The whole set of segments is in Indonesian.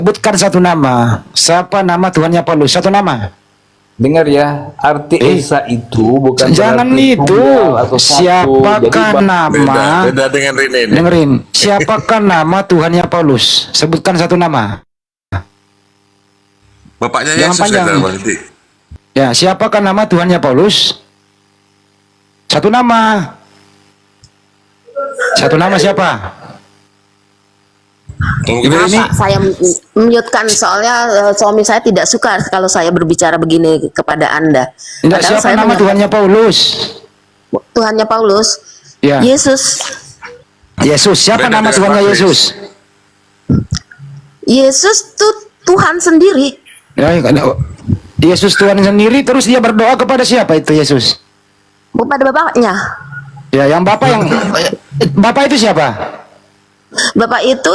Sebutkan satu nama. Siapa nama Tuhannya Paulus? Satu nama. Dengar ya, arti Esa itu bukan Jangan berarti itu. tunggal atau satu. Siapakah Jadi, nama? Beda dengan Rene ini. Dengerin. Siapakah nama Tuhannya Paulus? Sebutkan satu nama. Bapaknya Jangan Yesus panjang. ada berarti. Ya, siapakah nama Tuhannya Paulus? Satu nama. Satu nama siapa? Mungkin Ibu ini Pak, saya mute-kan soalnya suami saya tidak suka kalau saya berbicara begini kepada Anda. tidak, Padahal siapa saya nama Tuhannya Paulus? Tuhannya Paulus, Ya. Yesus. Yesus. Siapa Beda nama dengan Tuhannya Patrick. Yesus? Yesus tuh Tuhan sendiri. Ya, Yesus Tuhan sendiri, terus dia berdoa kepada siapa itu Yesus? Kepada bapaknya. Ya, yang Bapak itu siapa? Bapak itu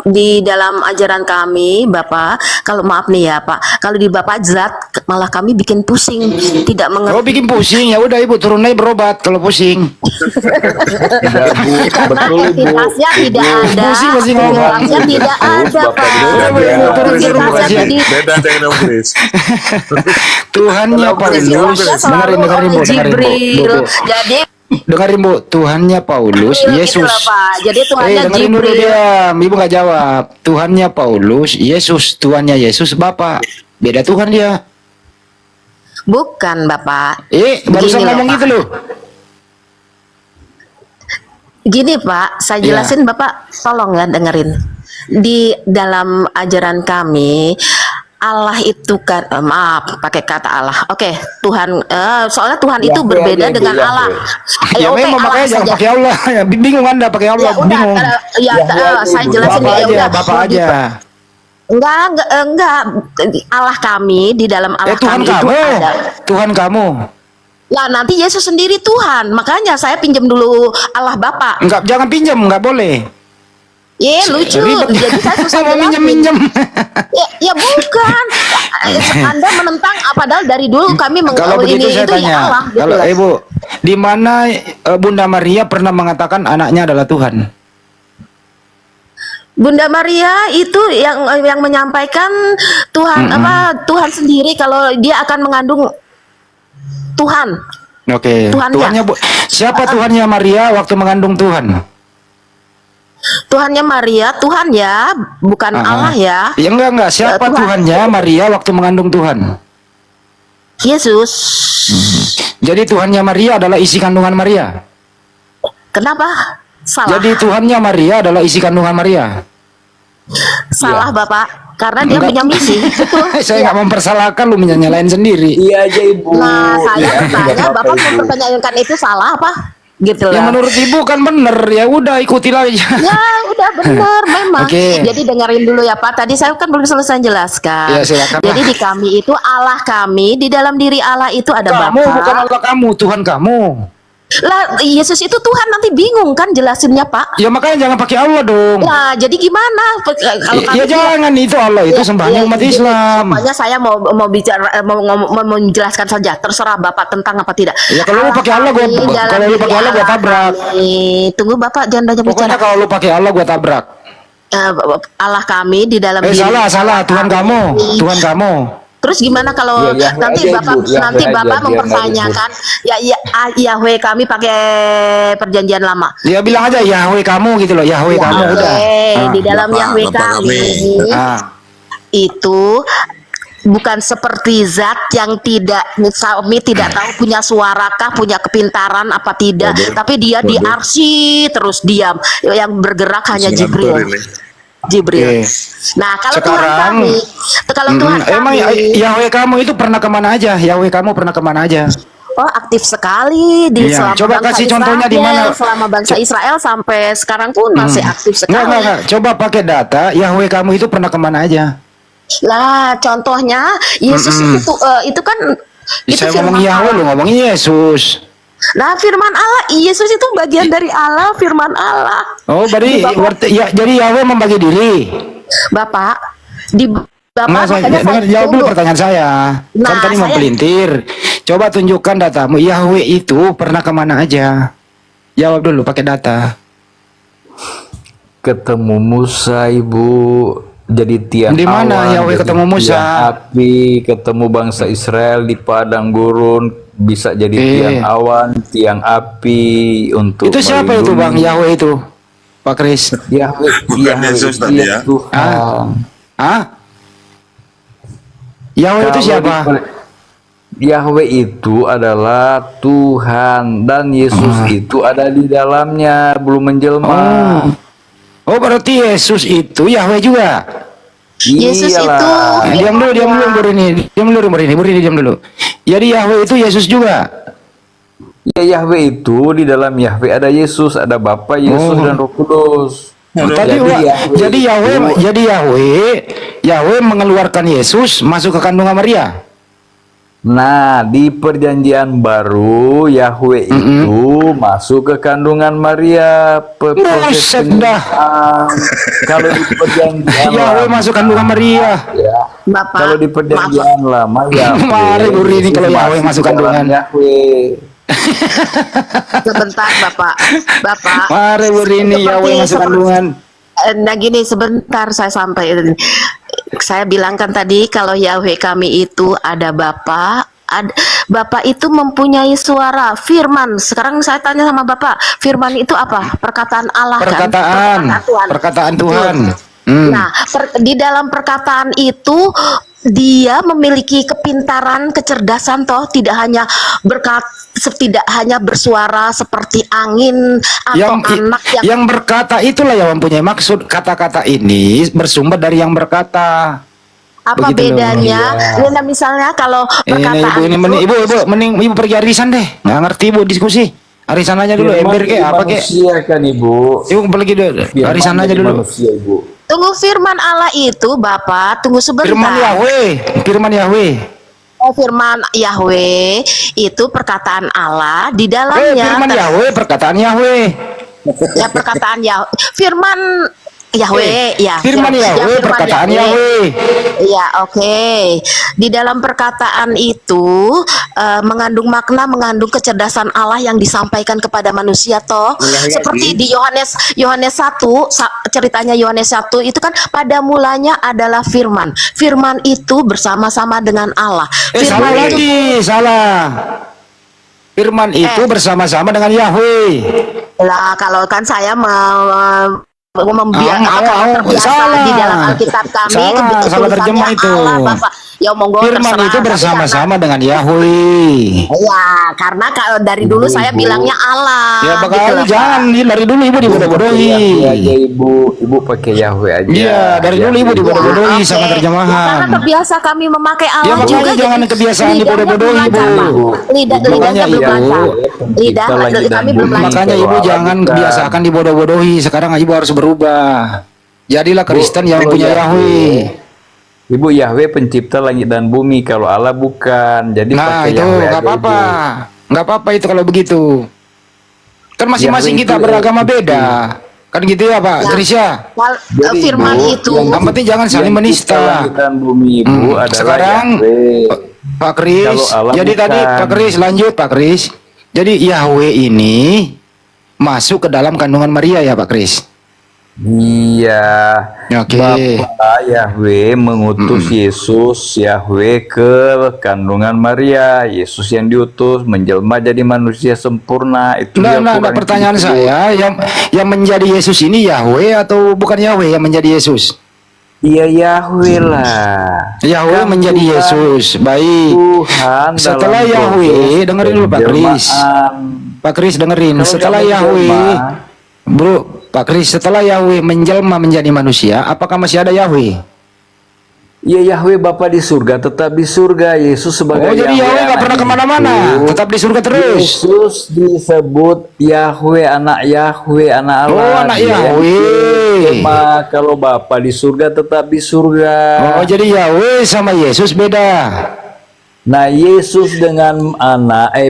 di dalam ajaran kami, Bapak, kalau maaf nih ya Pak, kalau di Bapak zat malah kami bikin pusing, tidak Oh, mengerti. bikin pusing. Ya udah Ibu turun aja berobat kalau pusing. tidak, Bu. Karena Betul, Ibu. efikasnya tidak ada, Pusing masih ngomong. efikasnya tidak ada Bapak Pak. Ibu, turun, turun, Efikasnya kasihan. tidak. beda dengan Om Chris. Tuhannya Paulus. Efikasnya selalu Dengerin Bu, oleh Jibril. Bu. Jadi Dengerin Bu, Tuhannya Paulus, Jibril Yesus. gitu loh, Pak. Jadi Tuhannya dengerin dulu Jibril. diam. Ibu nggak jawab. Tuhannya Paulus, Yesus. Tuhannya Yesus, Bapak. Beda Tuhan dia. Bukan Bapak. Barusan Gini loh, ngomong Pak. gitu loh. Gini Pak, saya Iya. jelasin Bapak, tolong ya dengerin. Di dalam ajaran kami, Allah itu kan, maaf pakai kata Allah. Oke, Tuhan, soalnya Tuhan itu Yahweh berbeda aja, dengan Yahweh. Allah. Ya oke, memang makanya jangan saja. pakai Allah. Ya, bingung Anda pakai Allah, Ya udah, bingung. saya jelasin Bapak ya aja, udah. Bapak Mau aja. Enggak. Allah kami di dalam Allah Tuhan kami itu kamu. ada. Tuhan kamu. Lah nanti Yesus sendiri Tuhan, makanya saya pinjam dulu Allah Bapa. Enggak, jangan pinjam, enggak boleh. Lucu. Ribet. Jadi saya susah Mau jelasin. minjem. Ya bukan. Anda menentang, padahal dari dulu kami Kalau begitu ini saya itu tanya, ya Allah. Gitu kalau lah. Ibu, di mana Bunda Maria pernah mengatakan anaknya adalah Tuhan? Bunda Maria itu yang menyampaikan Tuhan Tuhan sendiri kalau dia akan mengandung Tuhan. Oke. Tuhannya. Siapa Tuhannya Maria waktu mengandung Tuhan? Tuhannya Maria, Tuhan ya, bukan Allah ya. Ya enggak. Siapa Tuhan. Tuhannya Maria waktu mengandung Tuhan? Yesus. Jadi Tuhannya Maria adalah isi kandungan Maria. Kenapa? Salah. Jadi Tuhannya Maria adalah isi kandungan Maria. Salah Bapak, karena dia Enggak. punya misi. Betul. Saya nggak mempersalahkan, lu menyalahin sendiri. Iya aja, Ibu. Nah, saya Iya, bertanya, tidak Bapak apa-apa, Ibu. mempertanyakan itu salah apa? Gitu Ya lah. menurut Ibu kan bener, ya udah ikutilah aja. Ya udah benar memang. Oke. Jadi dengerin dulu ya Pak. Tadi saya kan belum selesai jelaskan. Ya, silakan, Jadi Pak. di kami itu Allah kami, di dalam diri Allah itu ada Kamu Bapa. bukan Allah kamu, Tuhan kamu. Lah Yesus itu Tuhan, nanti bingung kan jelasinnya Pak. Ya makanya jangan pakai Allah dong. Lah jadi gimana? Kalau Ya kami jangan, itu Allah itu sembahannya umat jadi, Islam. Pokoknya saya mau bicara mau menjelaskan saja, terserah Bapak tentang apa tidak. Ya, kalau lu pakai Allah, kami dalam kalau lu diri pakai Allah, gua Allah tabrak. kami. Tunggu Bapak, jangan banyak bicara. Pokoknya kalau lu pakai Allah gua tabrak. Allah kami di dalam diri Salah, Tuhan kamu, Tuhan kamu. Terus gimana kalau Ya, nanti aja, Bapak Ibu. nanti Yahweh Bapak aja, mempertanyakan Yahweh kami pakai perjanjian lama. Ya bilang aja Yahweh kamu gitu loh, Yahweh kamu Oke, udah. di dalam Bapak- Yahweh Bapak kami Ah. itu bukan seperti zat yang kami tidak tahu punya suarakah, punya kepintaran apa tidak, tapi dia di arsi terus diam, yang bergerak hanya Jibril. Oke. Jibril. Nah, kalau Tuhan Sekarang- kami, kalau Tuhan Emang kami, Yahweh kamu itu pernah kemana aja? Yahweh kamu pernah kemana aja? oh aktif sekali di Iya, selama coba bangsa kasih contohnya di Israel, mana? selama bangsa Israel sampai sekarang pun masih aktif sekali. Enggak. Coba pakai data, Yahweh kamu itu pernah kemana aja? Lah, contohnya Yesus itu kan itu Saya firman ngomong Yahweh, Allah. lu ngomongin Yesus. Nah, firman Allah, Yesus itu bagian dari Allah, firman Allah. Oh, ya, jadi Yahweh membagi diri. Bapak, di Bapak Enggak, makanya saya jawab dulu tunggu. pertanyaan saya. Kan Nah, tadi saya- mempelintir. Coba tunjukkan datamu. Yahweh itu pernah kemana aja? Jawab dulu pakai data. Ketemu Musa, Ibu. jadi tiang Di mana awan, Yahweh jadi ketemu Musa? tiang api, ketemu bangsa Israel di padang gurun, bisa jadi tiang awan, tiang api untuk Itu siapa itu Bang melindungi. Yahweh itu? Pak Kris. Yahweh, Bukan Yahweh Yesus itu tadi ya ya? Tuhan. Ah? Yahweh itu Kalau siapa? Yahweh itu adalah Tuhan dan Yesus itu ada di dalamnya, belum menjelma. Oh, berarti Yesus itu Yahweh juga. Yesus itu Iyalah. Diam dulu, diam dulu, Firman-Nya. Bur ini, diam dulu. Jadi Yahweh itu Yesus juga. Ya, Yahweh itu di dalam Yahweh ada Yesus, ada Bapa, Yesus dan Roh Kudus. Tadi jadi Yahweh mengeluarkan Yesus masuk ke kandungan Maria. Nah, di perjanjian baru Yahweh itu masuk ke kandungan Maria. Proses Buset dah. penyembuhan. Kalau di perjanjian Yahweh lama, masuk kandungan Maria. ya. Bapak, Kalau di perjanjian lama Yahweh, Mari, Bu Rini, Yesus kalau Yahweh masuk di dalam kandungan. Yahweh. sebentar Bapak. Bapak. Mari Bu Rini, Yahweh masuk kandungan. Nah gini, sebentar saya sampai. Saya bilangkan tadi kalau Yahweh kami itu ada Bapa. Bapak itu mempunyai suara firman. Sekarang saya tanya sama Bapak, firman itu apa? Perkataan Allah Perkataan, kan? perkataan Tuhan. Nah, di dalam perkataan itu dia memiliki kepintaran, kecerdasan toh, tidak hanya bersuara seperti angin atau anak yang berkata itulah yang mempunyai maksud. Kata-kata ini bersumber dari yang berkata. apa Begitu bedanya? Nah, misalnya kalau perkataan Ibu pergi arisan deh. Nggak ngerti Ibu diskusi. Arisan aja dulu, ember ke apa ke? Manusia kan Ibu. Ibu pergi dulu. Arisan aja dulu. Manusia, Ibu. tunggu firman Allah itu, Bapak, tunggu sebentar. Firman Yahweh, firman Yahweh. Firman Yahweh itu perkataan Allah di dalamnya. Firman Yahweh, perkataan Yahweh. Ya perkataan Yahweh. Firman Yahweh, ya. Firman Yahweh, firman perkataan Yahweh. Ya, oke. Di dalam perkataan itu mengandung makna, mengandung kecerdasan Allah yang disampaikan kepada manusia toh. Seperti di Yohanes 1, ceritanya Yohanes 1 itu kan pada mulanya adalah firman. Firman itu bersama-sama dengan Allah. Salah Firman lagi, salah. Firman itu bersama-sama dengan Yahweh. lah, kalau kan saya terbiasa salah. di dalam Alkitab kami Salah terjemah tulisannya itu. Allah, Bapak. Ya monggo Firman terserah. itu Tapi bersama-sama dengan Yahweh. ya, karena kalau dari dulu saya bilangnya Allah. Ya gitu bakal loh, Pak. jangan dari dulu Ibu dibodoh-bodohi. Yahweh aja, Ibu pakai Yahweh aja. Iya, dari dulu Ibu dibodoh-bodohi sama Oke. terjemahan. Karena terbiasa kami memakai Ya, Allah makanya juga. jangan jadi kebiasaan lidahnya dibodoh-bodohi, belum lancar, Bu. Pak. Lidahnya Makanya belum Ibu, lancar. Lidah kita lagi kami dan belum bumi. lancar. Makanya Ibu Kalau jangan bukan. kebiasakan dibodoh-bodohi. Sekarang Ibu harus berubah. Jadilah Kristen yang kalau punya Yahweh. Ibu, Yahweh pencipta langit dan bumi, kalau Allah bukan. Jadi Nah pakai itu Yahweh nggak aja, apa-apa, Ibu. nggak apa-apa itu kalau begitu. Kan masing-masing Yahweh kita itu beragama beda. Kan gitu ya Pak Nah, Trisha. Jadi, firman Ibu, itu Yang penting jangan saling Yang menista. cipta langit dan bumi, Ibu, adalah Sekarang Yahweh. Pak Kris, Kalau Allah jadi bukan. tadi Pak Kris lanjut Pak Kris. Jadi Yahweh ini masuk ke dalam kandungan Maria ya Pak Kris. Iya, Oke. Bapa Yahweh mengutus Yesus Yahweh ke kandungan Maria. Yesus yang diutus menjelma jadi manusia sempurna. Itu dia Nah, Quran pertanyaan itu. saya yang menjadi Yesus ini Yahweh atau bukan Yahweh yang menjadi Yesus? Iya, Yahweh lah. Yahweh Kan menjadi Tuhan- Yesus. Baik. Tuhan Setelah dalam Yahweh, proses dengerin dulu Pak Kris. penjelmaan. Pak Kris dengerin. Kalau Setelah dia Yahweh, menjelma, Bro, Pak Kris, setelah Yahweh menjelma menjadi manusia, apakah masih ada Yahweh? ya Yahweh Bapa di surga tetap di surga. Yesus sebagai Oh, jadi Yahweh nggak anak pernah kemana-mana, itu, tetap di surga terus. Yesus disebut Yahweh, anak Allah. Oh, anak Dia Yahweh. cuma kalau Bapa di surga tetap di surga. Oh, jadi Yahweh sama Yesus beda. Nah, Yesus dengan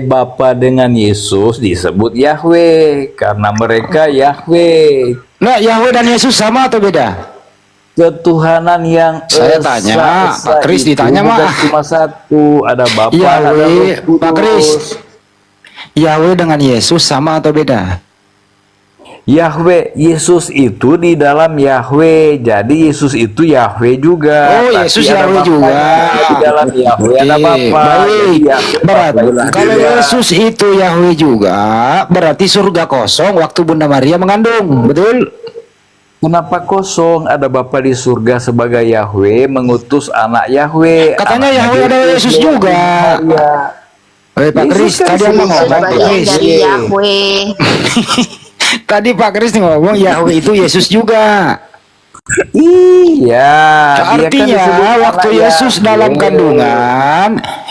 Bapa dengan Yesus disebut Yahweh karena mereka Yahweh. Nah, Yahweh dan Yesus sama atau beda? Ketuhanan yang Saya tanya, Pak Kris itu ditanya, bukan Mak. cuma satu, ada Bapa, ada Roh Yahweh, Kudus. Pak Kris. Yahweh dengan Yesus sama atau beda? Yahweh, Yesus itu di dalam Yahweh. Jadi Yesus itu Yahweh juga. Oh, Tapi Yesus ada Yahweh juga. Bapaknya. Di dalam Yahweh ada Oke, Bapa. Jadi baik. Yahweh Berarti Bapa itu kalau juga. Yesus itu Yahweh juga, berarti surga kosong waktu Bunda Maria mengandung, betul? Kenapa kosong? Ada Bapa di surga sebagai Yahweh mengutus anak Yahweh. Katanya Anaknya Yahweh ada Yesus lewat juga. Maria. Pak Yesus Kris, kan tadi disebut abang ngomong, Pak Bagian Kris. dari Iya. Yahweh. Tadi Pak Kris ngomong Yahweh itu Yesus juga. Iya, dia kan Artinya disebut waktu anak Yesus dalam Yahweh. kandungan,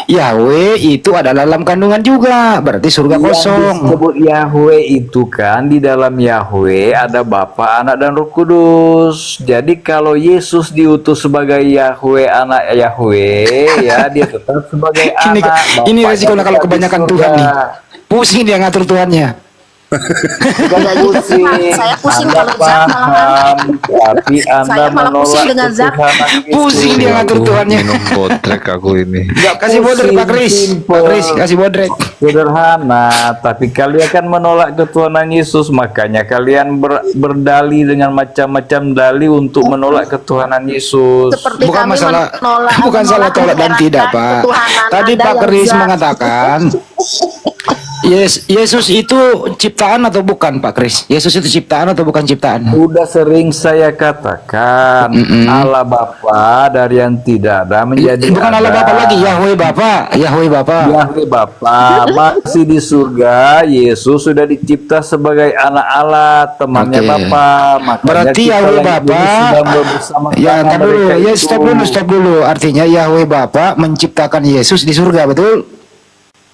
Yahweh itu adalah dalam kandungan juga. Berarti surga Yang kosong. disebut Yahweh itu kan di dalam Yahweh ada Bapa, Anak, dan Roh Kudus. Jadi kalau Yesus diutus sebagai Yahweh, anak Yahweh, ya dia tetap sebagai Ini anak. ini Bapaknya resiko kalau tetap di kebanyakan surga. Tuhan nih. Pusing dia ngatur Tuhannya. Bukan Enggak juga sih, Pak. pusing, Saya pusing Anda kalau Zak malahan. paham, tapi Anda Saya malah pusing menolak dengan Zak. ketuhanan Yesus. Pusing dia ngatur Tuhannya. Minum bodrek aku ini. Nggak Kasih bodrek pusing, Pak Kris. simple. Pak Kris kasih bodrek. Sederhana, tapi kalian akan menolak ketuhanan Yesus, makanya kalian berdalih dengan macam-macam dalih untuk menolak ketuhanan Yesus. Seperti Bukan kami masalah, menolak, bukan salah tolak dan tidak, Pak. ketuhanan Tadi Anda Pak yang Kris zat. mengatakan Yesus itu ciptaan atau bukan, Pak Kris? Yesus itu ciptaan atau bukan ciptaan? Udah sering saya katakan, Allah Bapa dari yang tidak ada menjadi Bukan Allah ada. Bapa lagi, Yahweh Bapa, Yahweh Bapa. Yahweh Bapa masih di surga. Yesus sudah dicipta sebagai anak Allah, temannya Oke. Bapa. Makanya Berarti kita Yahweh lagi Bapa sedang bersama ya, ntar dulu. mereka Ya, itu. stop dulu. Artinya Yahweh Bapa menciptakan Yesus di surga, betul?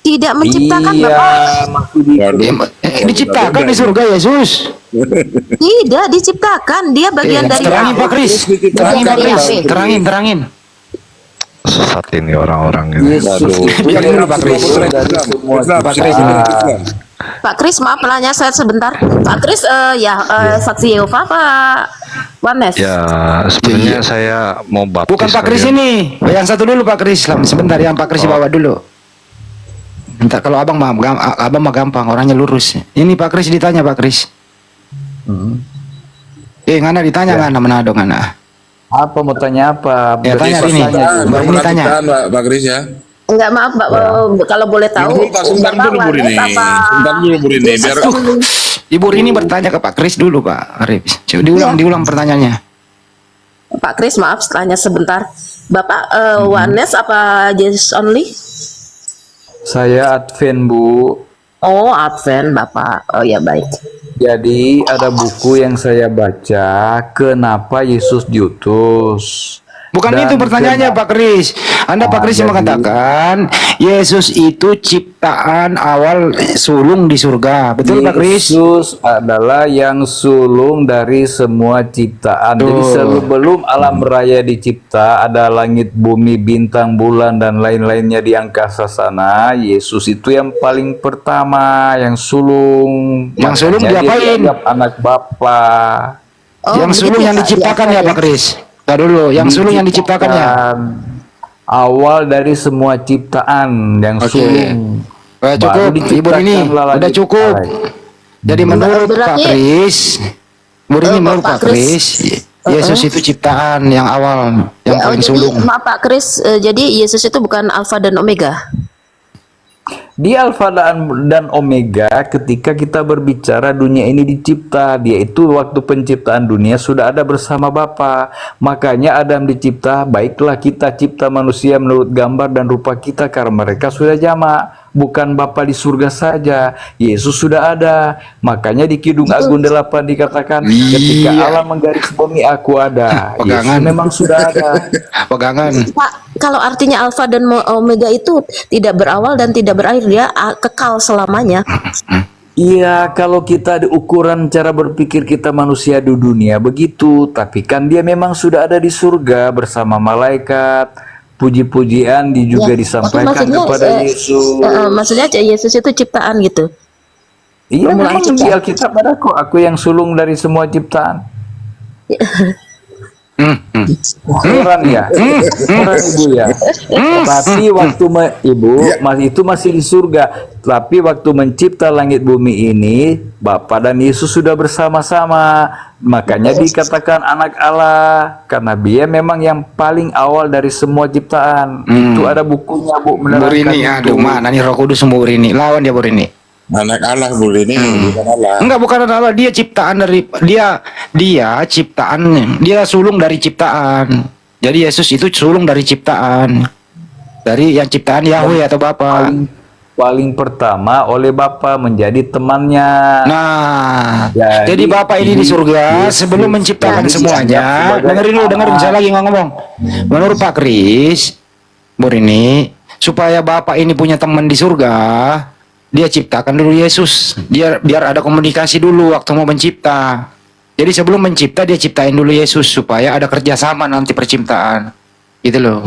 Tidak menciptakan, Iya, Bapak. maksud itu. Diciptakan di surga Yesus. Tidak diciptakan. Dia bagian dari Terangin Pak Kris. Terangin Pak Dari Kris. Yahweh. Terangin. Sesat ini orang-orang ini. Yesus Aduh. itu Biar dulu, Pak Kris. dari semua Pak Kris ciptaan. Pak Kris, maaf nanya saya sebentar. Pak Kris, saksi Yehova Pak Wanes. Ya, sebenarnya saya mau baptis. Bukan Pak Kris kalian. ini. Yang satu dulu Pak Kris. Sebentar, yang Pak Kris bawa dulu. Bentar, kalau abang mah gampang, orangnya lurus. Ini Pak Kris ditanya Pak Kris. Ngana ditanya ngana Manado ngana. Apa mau tanya apa? Ya, tanya Beri ini. pesannya. Baru ini tanya. Pak Kris ya. Enggak, maaf Pak, kalau boleh tahu. Sebentar dulu Bu Rini. Sebentar dulu Bu Rini biar Ibu Rini bertanya ke Pak Kris dulu Pak Arif. Coba diulang pertanyaannya. Pak Kris, maaf tanya sebentar. Bapak Wanes apa Jesus only? Saya Advent, Bu. Oh, Advent Bapak. Oh ya, baik. Jadi ada buku yang saya baca, kenapa Yesus diutus. Bukan Dan itu pertanyaannya kenapa- Pak Kris. Anda Pak Kris yang jadi- mengatakan Yesus itu ciptaan awal sulung di surga. Betul Pak Kris? Yesus adalah yang sulung dari semua ciptaan. Jadi Tuh. sebelum alam raya dicipta, ada langit, bumi, bintang, bulan, dan lain-lainnya di angkasa sana. Yesus itu yang paling pertama, yang sulung. Yang sulung Makanya dia diapain? dianggap anak Bapa. Oh, Yang begitu sulung ya, yang Pak, diciptakan ya, ya Pak Kris. Nah dulu, yang sulung yang diciptakan ya. Awal dari semua ciptaan yang Oke. sulung. Cukup, Baru Ibu Rini, diciptakanlah udah langit cukup. dan lain. Jadi menurut Pak Berarti- Kris, Bu Rini menurut Pak Pak Kris, Yesus itu ciptaan yang awal, yang Ya, paling jadi, sulung. maaf Pak Kris, jadi Yesus itu bukan Alfa dan Omega. Dia Alfa dan Omega ketika kita berbicara dunia ini dicipta. Dia itu waktu penciptaan dunia sudah ada bersama Bapa. Makanya Adam dicipta, baiklah kita cipta manusia menurut gambar dan rupa kita karena mereka sudah jamak. Bukan Bapa di surga saja, Yesus sudah ada. Makanya di Kidung Agung 8 dikatakan, ketika Allah menggaris bumi aku ada. Pegangan. Yesus memang sudah ada. Pegangan. Pak, kalau artinya Alfa dan Omega itu tidak berawal dan tidak berakhir, dia kekal selamanya. Iya, kalau kita ada ukuran cara berpikir kita manusia di dunia begitu, tapi kan dia memang sudah ada di surga bersama malaikat. Puji-pujian juga Ya, disampaikan maksudnya, kepada Yesus. maksudnya Yesus itu ciptaan gitu. Iya, permulaan memang di ciptaan. Alkitab ada kok, aku yang sulung dari semua ciptaan. Heran ya, heran ibu ya. Tapi waktu ibu itu masih di surga. Tapi waktu mencipta langit bumi ini, Bapa dan Yesus sudah bersama-sama. Makanya dikatakan anak Allah karena dia memang yang paling awal dari semua ciptaan. Itu ada bukunya Bu Bu menerangkan Rini, aduh itu. mana nih Roh Kudus Bu Rini, lawan dia Bu Rini. Anak Allah Bu ini bukan Allah. Enggak, bukan Allah, dia ciptaan dari dia ciptaan, dia sulung dari ciptaan. Jadi Yesus itu sulung dari ciptaan. Dari yang ciptaan Yahweh atau Bapa. Paling pertama oleh Bapa menjadi temannya. Nah, Jadi, jadi Bapak ini di surga Yesus sebelum menciptakan jadi semuanya. dianggap sebagai Dengerin dulu, dengerin saya lagi ngomong. Menurut Pak Kris, Bu Rini, supaya Bapak ini punya teman di surga, dia ciptakan dulu Yesus. Biar ada komunikasi dulu waktu mau mencipta. Jadi sebelum mencipta dia ciptain dulu Yesus supaya ada kerjasama nanti perciptaan. Gitu loh.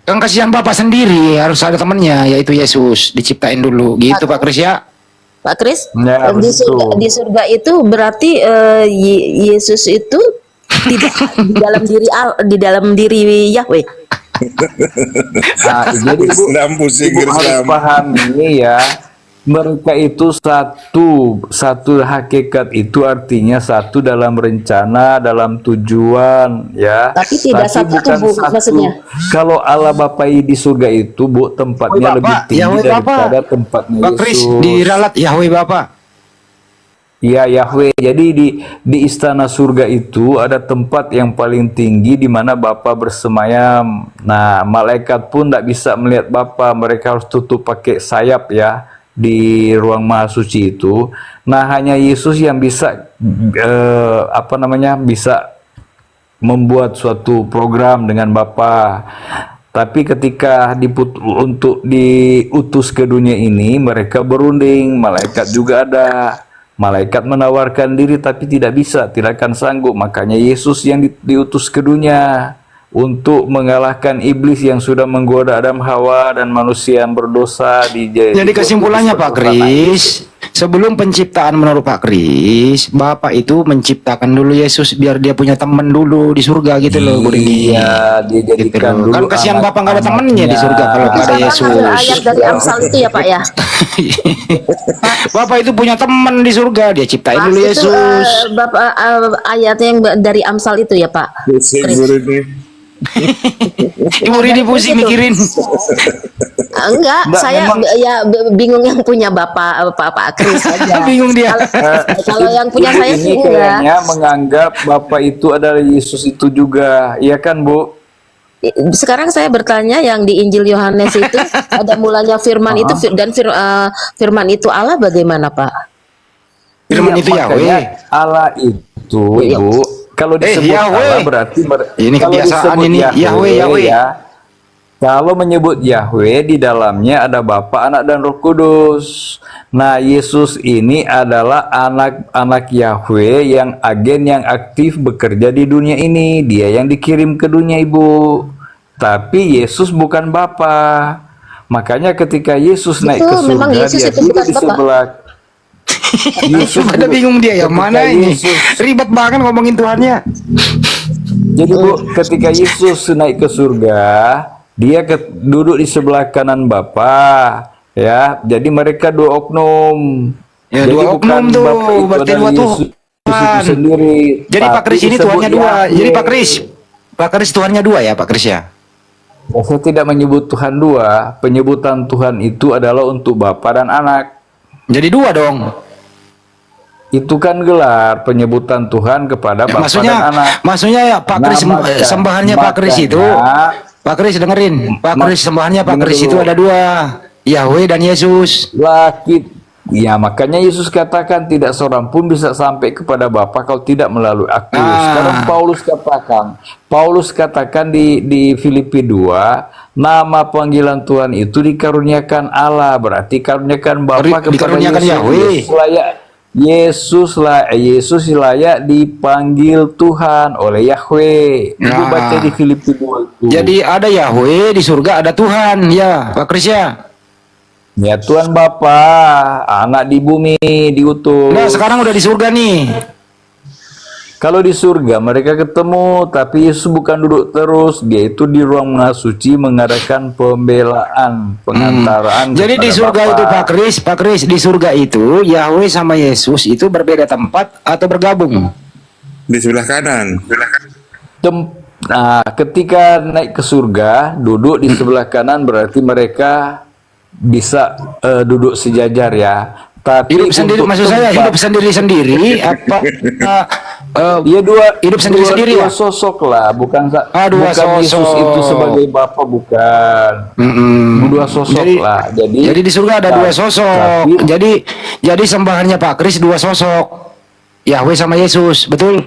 Kan kasihan Bapak sendiri harus ada temannya yaitu Yesus, diciptain dulu. Gitu Pak Kris ya. Pak Kris, Ya, di surga itu berarti Yesus itu tidak di dalam diri Yahweh. Nah, jadi Bu, Islam pusing Ibu harus Islam. pahami ya, mereka itu satu hakikat itu artinya satu dalam rencana, dalam tujuan ya. Tapi tidak satu bukan tubuh, maksudnya. Kalau Allah Bapa di surga itu Bu tempatnya Yahweh lebih Bapak, tinggi Yahweh daripada Bapak. tempatnya Pak Kris Yesus. diralat Yahweh Bapak. Iya Yahweh. Jadi di istana surga itu ada tempat yang paling tinggi di mana Bapa bersemayam. Nah, malaikat pun tidak bisa melihat Bapa. Mereka harus tutup pakai sayap ya di ruang maha suci itu. Nah, hanya Yesus yang bisa bisa membuat suatu program dengan Bapa. Tapi ketika untuk diutus ke dunia ini, mereka berunding, malaikat juga ada. Malaikat menawarkan diri tapi tidak bisa, tidak akan sanggup. Makanya Yesus yang diutus ke dunia untuk mengalahkan iblis yang sudah menggoda Adam Hawa dan manusia yang berdosa di Jadi kesimpulannya Pak Kris, sebelum penciptaan menurut Pak Kris, Bapak itu menciptakan dulu Yesus biar dia punya teman dulu di surga gitu loh Bu Rini. Iya, dia Gitu jadikan loh. Kan dulu kasihan Bapak nggak ada temennya di surga kalau nggak ada Kan Yesus. ada ayat dari Amsal itu ya Pak ya. Bapak itu punya teman di surga, dia ciptain dulu Itu Yesus. Bapak ayatnya yang dari Amsal itu ya Pak. Pusing Bu ini. Ibu Rini pusing mikirin. Enggak, Enggak, saya memang- bingung yang punya Pak Kris aja. Bingung dia. Kalau yang punya saya ini sih enggak. kayaknya menganggap Bapak itu adalah Yesus itu juga, iya kan Bu? Sekarang saya bertanya yang di Injil Yohanes itu ada mulanya firman itu dan firman itu Allah bagaimana Pak? Firman Iya, itu makanya Yahweh. Allah itu Iya. Ibu, kalau disebut Yahweh. Allah berarti Ini kalau kebiasaan disebut ini, Yahweh. ya. Kalau menyebut Yahweh di dalamnya ada Bapa, Anak dan Roh Kudus. Nah, Yesus ini adalah anak Yahweh yang agen yang aktif bekerja di dunia ini. Dia yang dikirim ke dunia Ibu. Tapi Yesus bukan Bapa. Makanya ketika Yesus naik ke Betul, memang surga, Yesus dia itu duduk bukan di Bapa. sebelah Yesus pada bingung dia ya, ketika mana ini? Yesus- Ribet banget ngomongin Tuhannya. Jadi Bu, ketika Yesus naik ke surga, dia duduk di sebelah kanan Bapa, ya. Jadi mereka dua oknum. Ya, Jadi dua bukan oknum tuh, Bapa itu berarti adalah dua Yesus itu sendiri. Jadi Pak Tapi Kris ini disebut Tuhannya dua. Yahweh. Jadi Pak Kris Tuhannya dua ya Pak Kris ya. Saya tidak menyebut Tuhan dua. Penyebutan Tuhan itu adalah untuk Bapa dan Anak. Jadi dua dong. Itu kan gelar penyebutan Tuhan kepada Ya, Bapa dan Anak. maksudnya ya Pak Kris Nah, makanya- sembahannya Pak Kris itu. Pak Kris dengerin. Pak Kris sembahannya Pak Denger Kris dulu. itu ada dua. Yahweh dan Yesus. Laki, ya makanya Yesus katakan tidak seorang pun bisa sampai kepada Bapa kalau tidak melalui aku. Sekarang Paulus katakan di Filipi 2, nama panggilan Tuhan itu dikaruniakan Allah, berarti karuniakan Bapa kepada Dikaruniakan Yesus. Yahweh. Yesus layak dipanggil Tuhan oleh Yahweh. Ibu Nah. baca di Filipi 2 itu. Jadi ada Yahweh di surga, ada Tuhan ya Pak Kris ya. Ya Tuhan Bapa, Anak di bumi diutus. Nah sekarang udah di surga nih. Kalau di surga mereka ketemu, tapi Yesus bukan duduk terus, dia itu di ruang maha suci mengadakan pembelaan, pengantaraan. Jadi di kepada surga Bapa. itu Pak Kris, di surga itu Yahweh sama Yesus itu berbeda tempat atau bergabung? Di sebelah kanan. Nah, ketika naik ke surga, duduk di sebelah kanan berarti mereka bisa duduk sejajar ya. Tapi Hidup sendiri, untuk maksud saya tempat- hidup sendiri-sendiri apa? Iya hidup sendiri-sendiri dua ya? sosok lah, bukan Dua bukan Yesus sosok. itu sebagai Bapa, bukan. Dua sosok Jadi, lah. Jadi di surga ada dua sosok. tapi- Jadi sembahannya Pak Kris dua sosok. Yahweh sama Yesus, betul?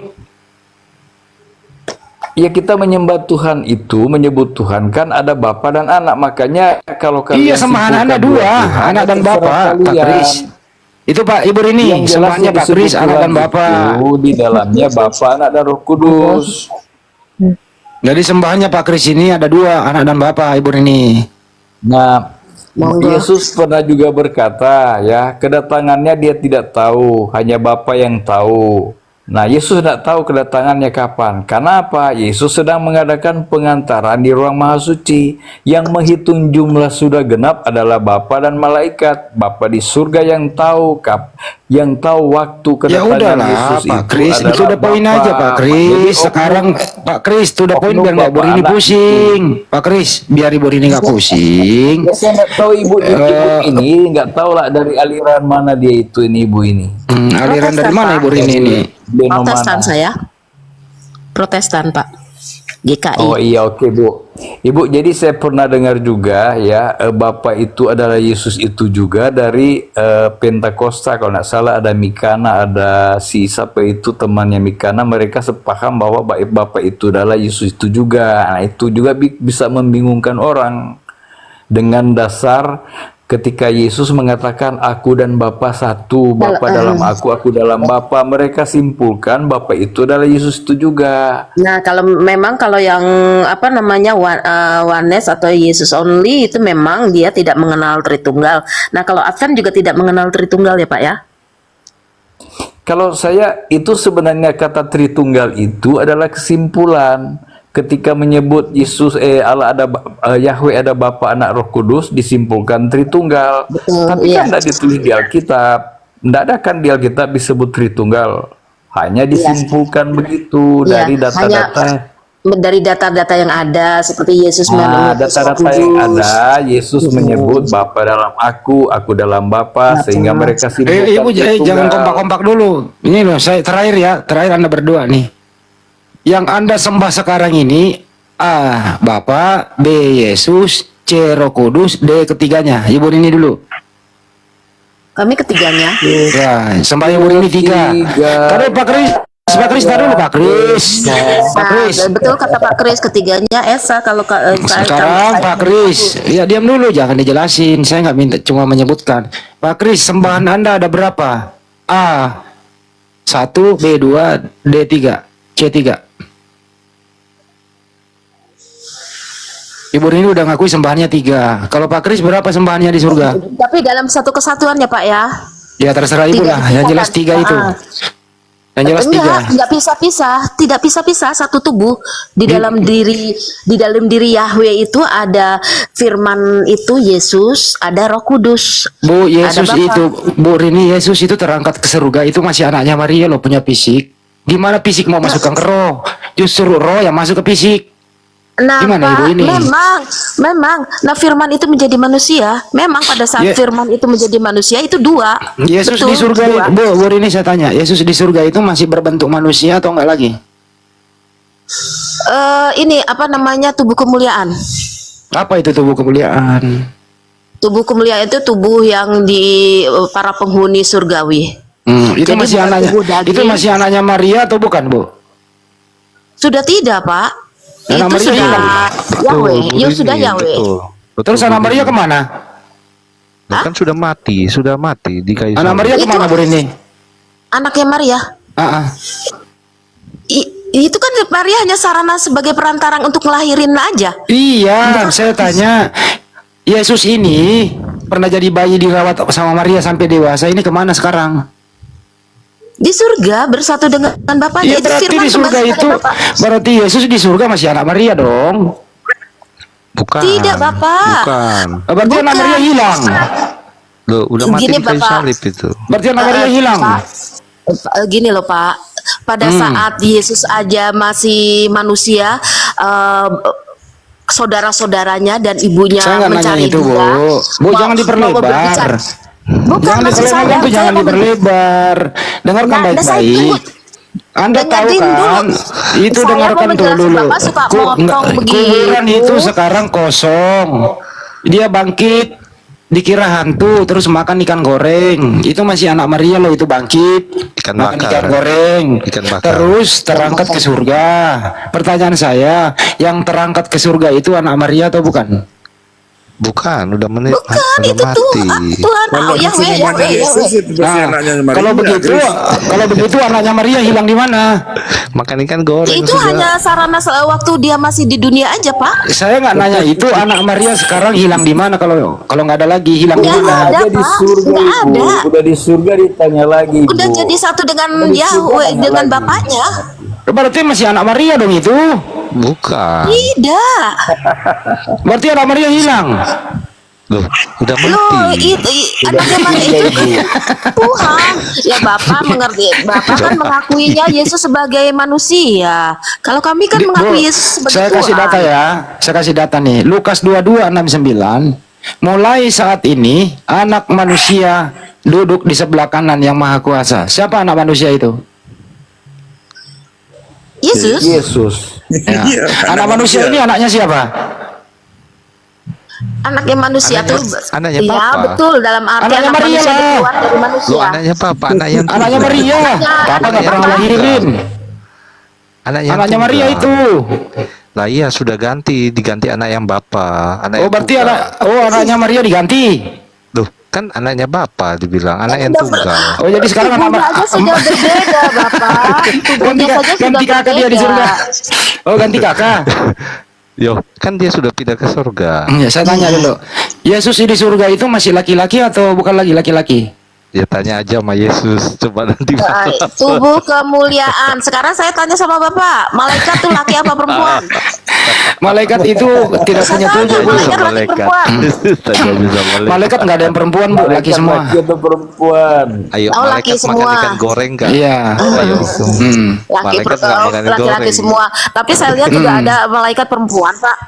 ya kita menyembah Tuhan itu menyebut Tuhan kan ada Bapa dan Anak, makanya kalau kalian Iya, sembahan simpulkan Anda dua, Tuhan, anak dan terserah Bapa, Pak kalian. Kris. Itu Pak Ibu Rini, Yang jelas sembahannya yang Pak Kris, disebut anak dan Tuhan Bapa. itu di dalamnya Bapa, Anak dan Roh Kudus. Jadi sembahannya Pak Kris ini ada dua, anak dan Bapa, Ibu Rini. Nah, Monggo. Yesus pernah juga berkata, ya, kedatangannya dia tidak tahu, hanya Bapa yang tahu. Nah, Yesus tidak tahu kedatangannya kapan. Karena apa? Yesus sedang mengadakan pengantaran di ruang maha suci. Yang menghitung jumlah sudah genap adalah Bapa dan malaikat. Bapa di surga yang tahu waktu Ya kedatangan udahlah Yesus Pak itu Kris, adalah itu udah poin Bapa. aja Pak Kris. Jadi, Sekarang Pak Kris, itu udah poin oknum biar nggak Ibu Bapak Rini anak pusing. Pak Kris, biar Ibu Rini nggak pusing. Ya, saya nggak tahu ibu ini nggak tahu lah dari aliran mana dia itu ini ibu ini. Aliran dari Protestan, mana Pak. Ibu Rini ini? Beno Protestan mana? saya. Protestan, Pak. GKI. Oh iya, oke Bu. Ibu, jadi saya pernah dengar juga ya, Bapak itu adalah Yesus itu juga dari Pentakosta, kalau nggak salah ada Mikana, ada si siapa itu temannya Mikana, mereka sepaham bahwa Bapak itu adalah Yesus itu juga. Nah, itu juga bisa membingungkan orang dengan dasar ketika Yesus mengatakan aku dan Bapa satu, Bapa dalam aku dalam Bapa, mereka simpulkan Bapa itu adalah Yesus itu juga. Nah, kalau yang apa namanya oneness atau Yesus only itu memang dia tidak mengenal Tritunggal. Nah, kalau Advent juga tidak mengenal Tritunggal ya, Pak ya? Kalau saya itu sebenarnya kata Tritunggal itu adalah kesimpulan ketika menyebut Yesus Allah ada Yahweh ada Bapa Anak Roh Kudus disimpulkan Tritunggal. Betul, Tapi iya. kan tidak ditulis di Alkitab. Tidak ada kan di Alkitab disebut Tritunggal. Hanya disimpulkan begitu Iya, dari data-data. dari data-data yang ada seperti Yesus Nah, mengutus data-data Roh yang Kudus. ada, Yesus menyebut Bapa dalam aku dalam Bapa, sehingga mereka simpulkan Ibu Tritunggal. jangan kompak-kompak dulu. Ini loh, saya terakhir Anda berdua nih. Yang Anda sembah sekarang ini A. Bapa, B. Yesus, C. Roh Kudus, D. ketiganya. Ibu Rini dulu. Kami ketiganya. Ya, sembah Ibu Rini tiga. Taruh Pak Kris. Pak Kris, taruh dulu Pak Kris. Pak Kris. Nah, betul kata Pak Kris, ketiganya Esa kalau Sekarang Pak Kris, ya diam dulu, jangan dijelasin. Saya nggak minta, cuma menyebutkan. Pak Kris, sembahan Anda ada berapa? A. 1, B 2, D 3, C 3. Ibu Rini udah ngakui sembahannya 3. Kalau Pak Kris berapa sembahannya di surga? Tapi dalam satu kesatuan ya Pak ya. Ya terserah Ibu Tidak lah. Yang jelas 3 itu. Yang jelas 3. Enggak pisah-pisah, tidak pisah-pisah satu tubuh di dalam diri Yahweh itu ada firman itu Yesus, ada Roh Kudus. Bu, Yesus Ada Bapa. itu, Bu Rini, Yesus itu terangkat ke surga itu masih anaknya Maria loh, punya fisik. Gimana fisik mau masukkan ke roh? Justru roh yang masuk ke fisik. Nah, Gimana Pak, Ibu ini? memang. Nah, firman itu menjadi manusia. Memang pada saat Ya. firman itu menjadi manusia itu dua. Yesus Betul, di surga, dua. Bu Rini saya tanya, Yesus di surga itu masih berbentuk manusia atau enggak lagi? Ini apa namanya tubuh kemuliaan? Apa itu tubuh kemuliaan? Tubuh kemuliaan itu tubuh yang di para penghuni surgawi. Itu Jadi masih bukan anaknya, tubuh daging. itu masih anaknya Maria atau bukan, Bu? Sudah tidak, Pak. Anak Itu Maria sudah hilang. Yahweh. Bu Itu Rini, sudah Yahweh. betul. Terus anak Maria kemana? Kan sudah mati di kayu Anak salib. Maria Itu- kemana, Bu Rini? Anaknya Maria. Ah, ah. Itu kan Maria hanya sarana sebagai perantara untuk ngelahirin aja. Iya, saya tanya, Yesus ini pernah jadi bayi dirawat sama Maria sampai dewasa, ini kemana sekarang? Di surga bersatu dengan Bapaknya. Iya Itu berarti firman di surga kembali itu, kepada Bapak. berarti Yesus di surga masih anak Maria dong. Bukan. Tidak, Bapak. Bukan. Berarti anak Bukan. Maria hilang. Loh, udah mati Gini, di kayu Bapak. salib itu. Berarti anak Maria hilang. Pak, gini loh Pak, pada saat Yesus aja masih manusia, saudara-saudaranya dan ibunya Saya nggak nanya mencari itu, Bu. dia. Bu, jangan diperlebar. berbicara. Bukan Jangan maksud saya, diperlebar, itu jangan diperlebar. Dengarkan Nah, saya baik-baik. tunggu. Anda tahu Dengerin kan? dulu. Itu Saya dengarkan mau tuh menjelaskan, dulu. Bapak suka motong begitu. Kuburan itu sekarang kosong. Dia bangkit, dikira hantu, terus makan ikan goreng. Itu masih anak Maria loh, itu bangkit. Ikan makan bakar. ikan goreng. Ikan bakar. Terus terangkat ke surga. Pertanyaan saya, yang terangkat ke surga itu anak Maria atau bukan? Bukan, udah Bukan, udah itu mati. Tuhan. Kalau Yahweh, namanya Yesus itu pasti Nah, anaknya Maria. kalau begitu, Chris. kalau begitu anaknya Maria hilang di mana? Makan ikan goreng Itu sudah. hanya sarana waktu dia masih di dunia aja, Pak. Saya nggak nanya itu anak Maria sekarang hilang di mana, kalau nggak ada lagi hilang di Nggak mana? ada, Ada di Pak. surga, Nggak Ibu. ada. Udah di surga ditanya lagi, Udah Bu. jadi satu dengan Udah di surga Yahweh, tanya dengan lagi. Bapaknya. Berarti masih anak Maria dong itu. Bukan. Tidak. Berarti anak Maria hilang. Loh, udah Loh, mati. anaknya mana itu Tuhan. Ya Bapak mengerti. Bapak kan mengakuinya Yesus sebagai manusia. Kalau kami kan Bu, mengakui Yesus sebagai saya Tuhan. kasih data ya. Saya kasih data nih. Lukas 22:69. Mulai saat ini anak manusia duduk di sebelah kanan yang maha kuasa. Siapa anak manusia itu? Yesus. Yesus. Ya. Iya, Anak manusia ini anaknya siapa? Anaknya manusia Anaknya- tuh. anaknya Iya, Papa. betul, dalam arti Anaknya anak Maria manusia lah. keluar dari manusia. Loh, anaknya papa, anak yang Anaknya tunggal. Maria. Papa nggak Anaknya pernah tunggal. lahirin. Anak yang Anaknya Maria tunggal. itu. Lah iya, sudah diganti anak yang bapak. Anak Oh yang berarti tunggal. anaknya Maria diganti. Loh, kan anaknya bapak dibilang anak yang Udah tunggal. Oh jadi sekarang Tubuhnya aja sudah berbeda, Bapak. Tubuhnya saja sudah ganti kakak dia di surga. berbeda. Oh ganti kakak. Yo, kan dia sudah pindah ke surga. Ya, saya tanya dulu. Yesus di surga itu masih laki-laki atau bukan lagi laki-laki? Ya tanya aja sama Yesus. Coba nanti Baik, tubuh kemuliaan. Sekarang saya tanya sama Bapak, malaikat tuh laki apa perempuan? Malaikat itu tidak punya Saya tubuh, Bu. tanya, malaikat laki perempuan. Tanya aja sama malaikat. Malaikat nggak ada yang perempuan, Bu, laki semua. Laki atau perempuan? Ayo, Oh, laki malaikat makan semua. ikan goreng nggak? Iya. Ayo. Hmm. Malaikat nggak makan Laki-laki goreng. semua. Tapi saya lihat juga ada malaikat perempuan, Pak.